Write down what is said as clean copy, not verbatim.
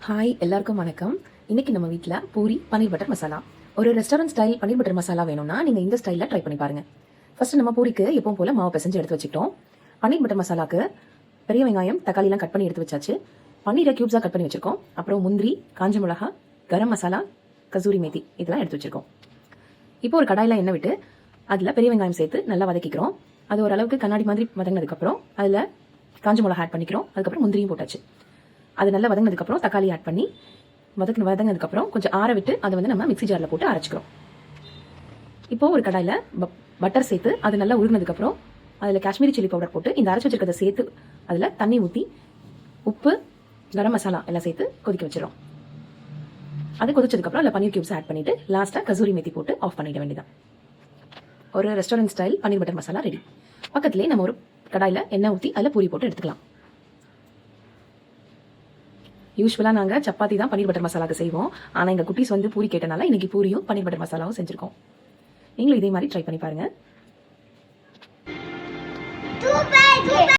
Hi, எல்லாருக்கும் வணக்கம். இன்னைக்கு நம்ம வீட்டில் பூரி பன்னீர் பட்டர் மசாலா. ஒரு ரெஸ்டாரண்ட் ஸ்டைல் பன்னீர் பட்டர் மசாலா வேணும்னா நீங்கள் இந்த ஸ்டைலில் ட்ரை பண்ணி பாருங்க. ஃபர்ஸ்ட் நம்ம பூரிக்கு எப்பவும் போல மாவு பிசைஞ்சு எடுத்து வச்சுக்கிட்டோம். பன்னீர் பட்டர் மசாலாக்கு பெரிய வெங்காயம், தக்காளிலாம் கட் பண்ணி எடுத்து வச்சாச்சு. பன்னீரை கியூப்ஸாக கட் பண்ணி வச்சிருக்கோம். அப்புறம் முந்திரி, காஞ்ச மிளகா, கரம் மசாலா, கசூரி மேத்தி இதெல்லாம் எடுத்து வச்சிருக்கோம். இப்போ ஒரு கடாயில் எண்ணெய் விட்டு அதில் பெரிய வெங்காயம் சேர்த்து நல்லா வதக்கிக்கிறோம். அது ஓரளவுக்கு கண்ணாடி மாதிரி வதங்கினதுக்கப்புறம் அதில் காஞ்ச மிளகா ஆட் பண்ணிக்கிறோம். அதுக்கப்புறம் முந்திரியும் போட்டாச்சு. அது நல்லா வதங்கினதுக்கப்புறம் தக்காளி ஆட் பண்ணி வதங்கினதுக்கப்புறம் கொஞ்சம் ஆற விட்டு அதை வந்து நம்ம மிக்ஸி ஜாரில் போட்டு அரைச்சிக்கிறோம். இப்போது ஒரு கடாயில் பட்டர் சேர்த்து அது நல்லா உருகினதுக்கப்புறம் அதில் காஷ்மீரி சில்லி பவுடர் போட்டு இந்த அரைச்சி வச்சிருக்கிறத சேர்த்து அதில் தண்ணி ஊற்றி உப்பு, கரம் மசாலா எல்லாம் சேர்த்து கொதிக்க வச்சிடும். அது கொதிச்சதுக்கப்புறம் அதில் பன்னீர் கியூப்ஸ் ஆட் பண்ணிவிட்டு லாஸ்ட்டாக கசூரி மேத்தி போட்டு ஆஃப் பண்ணிட வேண்டியதான். ஒரு ரெஸ்டாரண்ட் ஸ்டைல் பன்னீர் பட்டர் மசாலா ரெடி. பக்கத்துலேயே நம்ம ஒரு கடாயில் எண்ணெய் ஊற்றி அதில் பூரி போட்டு எடுத்துக்கலாம். யூஸ்வலாக நாங்கள் சப்பாத்தி தான் பன்னீர் பட்டர் மசாலாவுக்கு செய்வோம். ஆனால் எங்கள் குட்டீஸ் வந்து பூரி கேட்டனால இன்னைக்கு பூரியும் பன்னீர் பட்டர் மசாலாவும் செஞ்சுருக்கோம். நீங்களும் இதே மாதிரி ட்ரை பண்ணி பாருங்கள்.